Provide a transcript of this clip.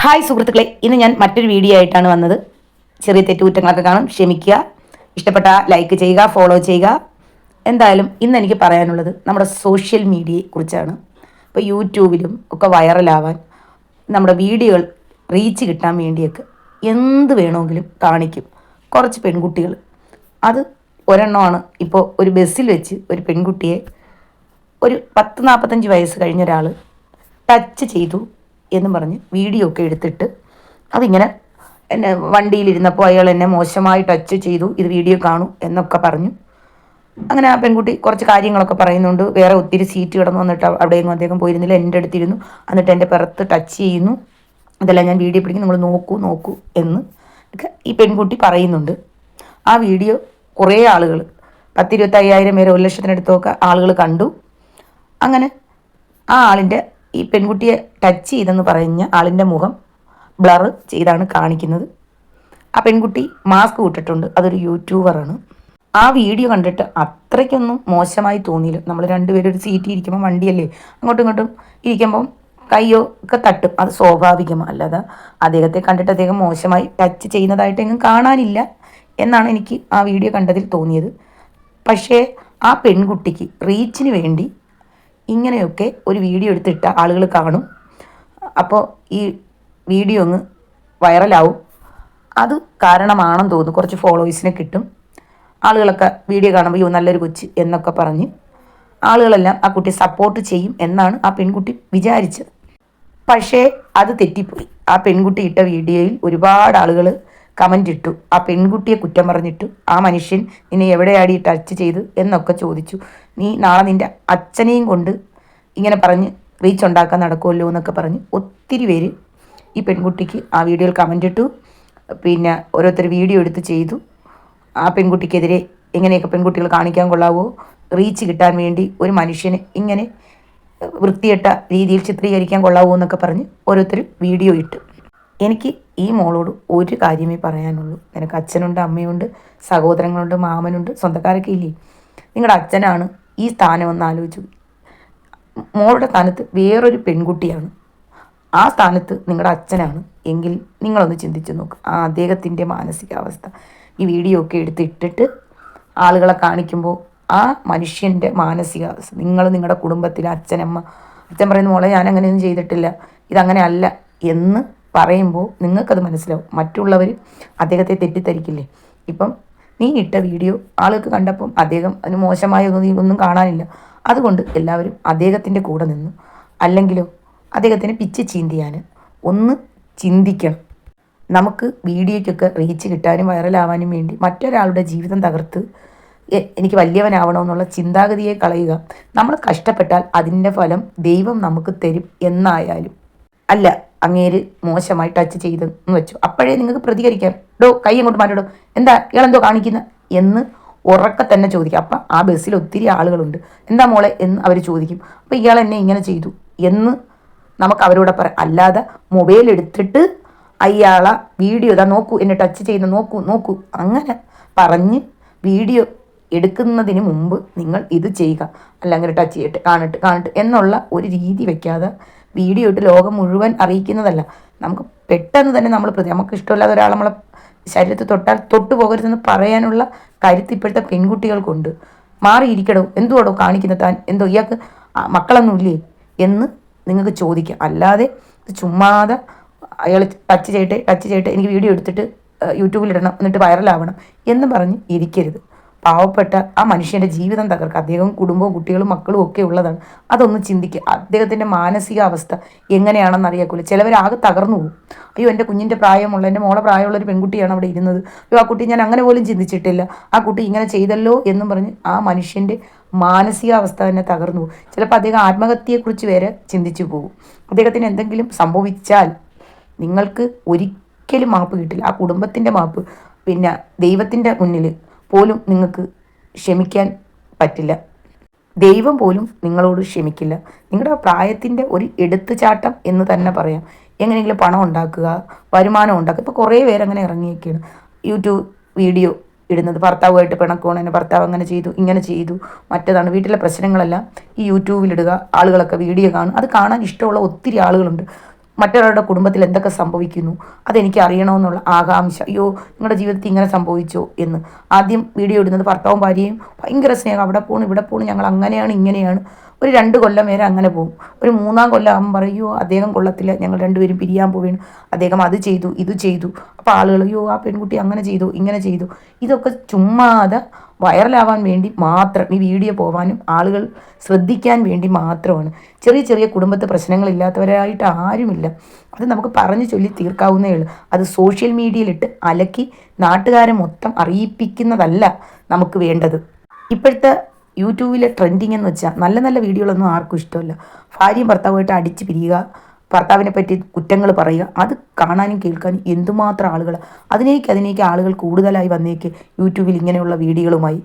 Hi സുഹൃത്തുക്കളെ, ഇന്ന് ഞാൻ മറ്റൊരു വീഡിയോ ആയിട്ടാണ് വന്നത്. ചെറിയ തെറ്റുകുറ്റങ്ങളൊക്കെ കാണും, ക്ഷമിക്കുക. ഇഷ്ടപ്പെട്ട ലൈക്ക് ചെയ്യുക, ഫോളോ ചെയ്യുക. എന്തായാലും ഇന്ന് എനിക്ക് പറയാനുള്ളത് നമ്മുടെ സോഷ്യൽ മീഡിയയെ കുറിച്ചാണ്. ഇപ്പോൾ യൂട്യൂബിലും ഒക്കെ വൈറലാവാൻ നമ്മുടെ വീഡിയോകൾ റീച്ച് കിട്ടാൻ വേണ്ടിയൊക്കെ എന്ത് വേണമെങ്കിലും കാണിക്കും കുറച്ച് പെൺകുട്ടികൾ. അത് ഒരെണ്ണമാണ്. ഇപ്പോൾ ഒരു ബസ്സിൽ വെച്ച് ഒരു പെൺകുട്ടിയെ ഒരു 40-45 വയസ്സ് കഴിഞ്ഞ ഒരാൾ ടച്ച് ചെയ്തു എന്നും പറഞ്ഞ് വീഡിയോ ഒക്കെ എടുത്തിട്ട് അതിങ്ങനെ എന്നെ വണ്ടിയിലിരുന്നപ്പോൾ അയാൾ എന്നെ മോശമായി ടച്ച് ചെയ്തു, ഇത് വീഡിയോ കാണൂ എന്നൊക്കെ പറഞ്ഞു. അങ്ങനെ ആ പെൺകുട്ടി കുറച്ച് കാര്യങ്ങളൊക്കെ പറയുന്നുണ്ട്. വേറെ ഒത്തിരി സീറ്റ് കിടന്നു വന്നിട്ട് അവിടെയൊന്നും അദ്ദേഹം പോയിരുന്നില്ല, എൻ്റെ അടുത്തിരുന്നു, എന്നിട്ട് എൻ്റെ പുറത്ത് ടച്ച് ചെയ്യുന്നു, ഇതെല്ലാം ഞാൻ വീഡിയോ പിടിക്കും, നിങ്ങൾ നോക്കൂ നോക്കൂ എന്ന് ഒക്കെ ഈ പെൺകുട്ടി പറയുന്നുണ്ട്. ആ വീഡിയോ കുറേ ആളുകൾ 10-25,000 പേര് 1,00,000-അടുത്തൊക്കെ ആളുകൾ കണ്ടു. അങ്ങനെ ആ ആളിൻ്റെ, ഈ പെൺകുട്ടിയെ ടച്ച് ചെയ്തെന്ന് പറഞ്ഞ ആളിൻ്റെ മുഖം ബ്ലർ ചെയ്താണ് കാണിക്കുന്നത്. ആ പെൺകുട്ടി മാസ്ക് ഇട്ടിട്ടുണ്ട്, അതൊരു യൂട്യൂബറാണ്. ആ വീഡിയോ കണ്ടിട്ട് അത്രയ്ക്കൊന്നും മോശമായി തോന്നിയില്ല. നമ്മൾ രണ്ടുപേരും ഒരു സീറ്റിൽ ഇരിക്കുമ്പോൾ, വണ്ടിയല്ലേ, അങ്ങോട്ടും ഇങ്ങോട്ടും ഇരിക്കുമ്പം കയ്യോ ഒക്കെ തട്ടും, അത് സ്വാഭാവികമാണ്. അല്ലാതെ അദ്ദേഹത്തെ കണ്ടിട്ട് അദ്ദേഹം മോശമായി ടച്ച് ചെയ്യുന്നതായിട്ട് എങ്ങും കാണാനില്ല എന്നാണ് എനിക്ക് ആ വീഡിയോ കണ്ടതിൽ തോന്നിയത്. പക്ഷേ ആ പെൺകുട്ടിക്ക് റീച്ചിന് വേണ്ടി ഇങ്ങനെയൊക്കെ ഒരു വീഡിയോ എടുത്തിട്ട ആളുകൾ കാണും. അപ്പോൾ ഈ വീഡിയോ ഒന്ന് വൈറലാവും. അത് കാരണമാണെന്ന് തോന്നുന്നു, കുറച്ച് ഫോളോവേഴ്സിനെ കിട്ടും. ആളുകളൊക്കെ വീഡിയോ കാണുമ്പോൾ യോ നല്ലൊരു കൊച്ച് എന്നൊക്കെ പറഞ്ഞ് ആളുകളെല്ലാം ആ കുട്ടിയെ സപ്പോർട്ട് ചെയ്യും എന്നാണ് ആ പെൺകുട്ടി വിചാരിച്ചത്. പക്ഷേ അത് തെറ്റിപ്പോയി. ആ പെൺകുട്ടി ഇട്ട വീഡിയോയിൽ ഒരുപാട് ആളുകൾ കമൻ്റ് ഇട്ടു, ആ പെൺകുട്ടിയെ കുറ്റം പറഞ്ഞിട്ടു. ആ മനുഷ്യൻ നിന്നെ എവിടെയാടി ടച്ച് ചെയ്ത് എന്നൊക്കെ ചോദിച്ചു. നീ നാളെ നിൻ്റെ അച്ഛനെയും കൊണ്ട് ഇങ്ങനെ പറഞ്ഞ് റീച്ച് ഉണ്ടാക്കാൻ നടക്കുമല്ലോ എന്നൊക്കെ പറഞ്ഞ് ഒത്തിരി പേര് ഈ പെൺകുട്ടിക്ക് ആ വീഡിയോയിൽ കമൻ്റ് ഇട്ടു. പിന്നെ ഓരോരുത്തർ വീഡിയോ എടുത്ത് ചെയ്തു. ആ പെൺകുട്ടിക്കെതിരെ എങ്ങനെയൊക്കെ പെൺകുട്ടികൾ കാണിക്കാൻ കൊള്ളാവോ, റീച്ച് കിട്ടാൻ വേണ്ടി ഒരു മനുഷ്യന് ഇങ്ങനെ വൃത്തികെട്ട രീതിയിൽ ചിത്രീകരിക്കാൻ കൊള്ളാവോ എന്നൊക്കെ പറഞ്ഞ് ഓരോരുത്തർ വീഡിയോ ഇട്ടു. എനിക്ക് ഈ മോളോട് ഒരു കാര്യമേ പറയാനുള്ളൂ. നിനക്ക് അച്ഛനുണ്ട്, അമ്മയുണ്ട്, സഹോദരങ്ങളുണ്ട്, മാമനുണ്ട്, സ്വന്തക്കാരൊക്കെ ഇല്ലേ? നിങ്ങളുടെ അച്ഛനാണ് ഈ സ്ഥാനമെന്ന് ആലോചിച്ചു. മോളുടെ സ്ഥാനത്ത് വേറൊരു പെൺകുട്ടിയാണ്, ആ സ്ഥാനത്ത് നിങ്ങളുടെ അച്ഛനാണ് എങ്കിൽ നിങ്ങളൊന്ന് ചിന്തിച്ച് നോക്ക് ആ അദ്ദേഹത്തിൻ്റെ മാനസികാവസ്ഥ. ഈ വീഡിയോ ഒക്കെ എടുത്തിട്ടിട്ട് ആളുകളെ കാണിക്കുമ്പോൾ ആ മനുഷ്യൻ്റെ മാനസികാവസ്ഥ, നിങ്ങളുടെ കുടുംബത്തിലെ അച്ഛനമ്മ, അച്ഛൻ പറയുന്ന മോളെ ഞാൻ അങ്ങനെയൊന്നും ചെയ്തിട്ടില്ല, ഇതങ്ങനെ അല്ല എന്ന് പറയുമ്പോൾ നിങ്ങൾക്കത് മനസ്സിലാവും. മറ്റുള്ളവർ അദ്ദേഹത്തെ തെറ്റിദ്ധരിക്കില്ലേ? ഇപ്പം നീ ഇട്ട വീഡിയോ ആൾക്ക് കണ്ടപ്പം അദ്ദേഹം അതിന് മോശമായൊന്നും കാണാനില്ല. അതുകൊണ്ട് എല്ലാവരും അദ്ദേഹത്തിൻ്റെ കൂടെ നിന്നു. അല്ലെങ്കിലോ അദ്ദേഹത്തിന് പിച്ച് ചീന്തിയാൻ ഒന്ന് ചിന്തിക്കണം. നമുക്ക് വീഡിയോയ്ക്കൊക്കെ റീച്ച് കിട്ടാനും വൈറലാവാനും വേണ്ടി മറ്റൊരാളുടെ ജീവിതം തകർത്ത് എനിക്ക് വലിയവനാവണമെന്നുള്ള ചിന്താഗതിയെ കളയുക. നമ്മൾ കഷ്ടപ്പെട്ടാൽ അതിൻ്റെ ഫലം ദൈവം നമുക്ക് തരും എന്നായാലും. അല്ല, അങ്ങേര് മോശമായി ടച്ച് ചെയ്തെന്ന് വെച്ചു, അപ്പോഴേ നിങ്ങൾക്ക് പ്രതികരിക്കാം, ഡോ കൈ അങ്ങോട്ട് മാറ്റടോ, എന്താ ഇയാളെന്തോ കാണിക്കുന്ന എന്ന് ഉറക്കെ തന്നെ ചോദിക്കും. അപ്പം ആ ബസ്സിൽ ഒത്തിരി ആളുകളുണ്ട്, എന്താ മോളെ എന്ന് അവർ ചോദിക്കും. അപ്പോൾ ഇയാൾ എന്നെ ഇങ്ങനെ ചെയ്തു എന്ന് നമുക്ക് അവരോട് പറയാം. അല്ലാതെ മൊബൈൽ എടുത്തിട്ട് അയാളെ വീഡിയോ ഇതാ നോക്കൂ, എന്നെ ടച്ച് ചെയ്യുന്ന നോക്കൂ നോക്കൂ അങ്ങനെ പറഞ്ഞ് വീഡിയോ എടുക്കുന്നതിന് മുമ്പ് നിങ്ങൾ ഇത് ചെയ്യുക. അല്ലെങ്കിൽ ടച്ച് ചെയ്യട്ടെ, കാണട്ടെ എന്നുള്ള ഒരു രീതി വെക്കാതെ വീഡിയോ ഇട്ട് ലോകം മുഴുവൻ അറിയിക്കുന്നതല്ല. നമുക്ക് പെട്ടെന്ന് തന്നെ നമുക്ക് ഇഷ്ടമില്ലാത്ത ഒരാൾ നമ്മളെ ശരീരത്തിൽ തൊട്ടാൽ തൊട്ടു പോകരുതെന്ന് പറയാനുള്ള കരുത്ത് ഇപ്പോഴത്തെ പെൺകുട്ടികൾക്കുണ്ട്. മാറിയിരിക്കടോ, എന്തുവാടോ കാണിക്കുന്ന താൻ, എന്തോ ഇയാൾക്ക് മക്കളൊന്നും ഇല്ലേ എന്ന് നിങ്ങൾക്ക് ചോദിക്കാം. അല്ലാതെ ചുമ്മാതെ അയാൾ ടച്ച് ചെയ്യട്ടെ എനിക്ക് വീഡിയോ എടുത്തിട്ട് യൂട്യൂബിലിടണം എന്നിട്ട് വൈറലാവണം എന്ന് പറഞ്ഞ് ഇരിക്കരുത്. പാവപ്പെട്ട ആ മനുഷ്യൻ്റെ ജീവിതം തകർക്കുക. അദ്ദേഹവും കുടുംബവും കുട്ടികളും മക്കളും ഒക്കെ ഉള്ളതാണ്. അതൊന്ന് ചിന്തിക്കുക. അദ്ദേഹത്തിൻ്റെ മാനസികാവസ്ഥ എങ്ങനെയാണെന്ന് അറിയാക്കില്ല. ചിലവരാകെ തകർന്നു പോകും. അയ്യോ എൻ്റെ കുഞ്ഞിൻ്റെ പ്രായമുള്ള, എൻ്റെ മോളെ പ്രായമുള്ള ഒരു പെൺകുട്ടിയാണ് അവിടെ ഇരുന്നത്, അയ്യോ ആ കുട്ടി ഞാൻ അങ്ങനെ പോലും ചിന്തിച്ചിട്ടില്ല, ആ കുട്ടി ഇങ്ങനെ ചെയ്തല്ലോ എന്നും പറഞ്ഞ് ആ മനുഷ്യൻ്റെ മാനസികാവസ്ഥ തന്നെ തകർന്നു പോകും. ചിലപ്പോൾ അദ്ദേഹം ആത്മഹത്യയെക്കുറിച്ച് വരെ ചിന്തിച്ചു പോകും. അദ്ദേഹത്തിന് എന്തെങ്കിലും സംഭവിച്ചാൽ നിങ്ങൾക്ക് ഒരിക്കലും മാപ്പ് കിട്ടില്ല. ആ കുടുംബത്തിൻ്റെ മാപ്പ്, പിന്നെ ദൈവത്തിൻ്റെ മുന്നിൽ പോലും നിങ്ങൾക്ക് ക്ഷമിക്കാൻ പറ്റില്ല. ദൈവം പോലും നിങ്ങളോട് ക്ഷമിക്കില്ല. നിങ്ങളുടെ പ്രായത്തിൻ്റെ ഒരു എടുത്തുചാട്ടം എന്ന് തന്നെ പറയാം. എങ്ങനെയെങ്കിലും പണം ഉണ്ടാക്കുക, വരുമാനം ഉണ്ടാക്കുക. ഇപ്പോൾ കുറേ പേരങ്ങനെ ഇറങ്ങിയൊക്കെയാണ് യൂട്യൂബ് വീഡിയോ ഇടുന്നത്. ഭർത്താവുമായിട്ട് പിണക്കമാണ്, എൻ്റെ ഭർത്താവ് അങ്ങനെ ചെയ്തു ഇങ്ങനെ ചെയ്തു മറ്റേതാണ്. വീട്ടിലെ പ്രശ്നങ്ങളെല്ലാം ഈ യൂട്യൂബിലിടുക, ആളുകളൊക്കെ വീഡിയോ കാണും. അത് കാണാൻ ഇഷ്ടമുള്ള ഒത്തിരി ആളുകളുണ്ട്. മറ്റൊരാളുടെ കുടുംബത്തിൽ എന്തൊക്കെ സംഭവിക്കുന്നു അതെനിക്ക് അറിയണമെന്നുള്ള ആകാംക്ഷ. അയ്യോ നിങ്ങളുടെ ജീവിതത്തിൽ ഇങ്ങനെ സംഭവിച്ചോ എന്ന്. ആദ്യം വീഡിയോ ഇടുന്നത് ഭർത്താവും ഭാര്യയും ഭയങ്കര സ്നേഹം, അവിടെ പോകണം ഇവിടെ പോകണം, ഞങ്ങൾ അങ്ങനെയാണ് ഇങ്ങനെയാണ്. ഒരു 2 കൊല്ലം വരെ അങ്ങനെ പോകും. ഒരു 3-ാം കൊല്ലം ആകുമ്പോൾ പറയോ അദ്ദേഹം കൊള്ളത്തില്ല, ഞങ്ങൾ രണ്ടുപേരും പിരിയാൻ പോവുകയാണ്, അദ്ദേഹം അത് ചെയ്തു ഇത് ചെയ്തു. അപ്പോൾ ആളുകൾ അയ്യോ ആ പെൺകുട്ടി അങ്ങനെ ചെയ്തു ഇങ്ങനെ ചെയ്തു. ഇതൊക്കെ ചുമ്മാതെ വൈറലാവാൻ വേണ്ടി മാത്രം, ഈ വീഡിയോ പോകാനും ആളുകൾ ശ്രദ്ധിക്കാൻ വേണ്ടി മാത്രമാണ്. ചെറിയ ചെറിയ കുടുംബത്തെ പ്രശ്നങ്ങളില്ലാത്തവരായിട്ട് ആരുമില്ല. അത് നമുക്ക് പറഞ്ഞു ചൊല്ലി തീർക്കാവുന്നേ ഉള്ളൂ. അത് സോഷ്യൽ മീഡിയയിലിട്ട് അലക്കി നാട്ടുകാരെ മൊത്തം അറിയിപ്പിക്കുന്നതല്ല നമുക്ക് വേണ്ടത്. ഇപ്പോഴത്തെ യൂട്യൂബിലെ ട്രെൻഡിങ് എന്ന് വെച്ചാൽ നല്ല നല്ല വീഡിയോകളൊന്നും ആർക്കും ഇഷ്ടമല്ല. ഭാര്യയും ഭർത്താവുമായിട്ട് അടിച്ച് പിരിയുക, ഭർത്താവിനെ പറ്റി കുറ്റങ്ങൾ പറയുക, അത് കാണാനും കേൾക്കാനും എന്തുമാത്രം ആളുകൾ. അതിനേക്ക് ആളുകൾ കൂടുതലായി വന്നേക്ക് യൂട്യൂബിൽ ഇങ്ങനെയുള്ള വീഡിയോകളുമായി.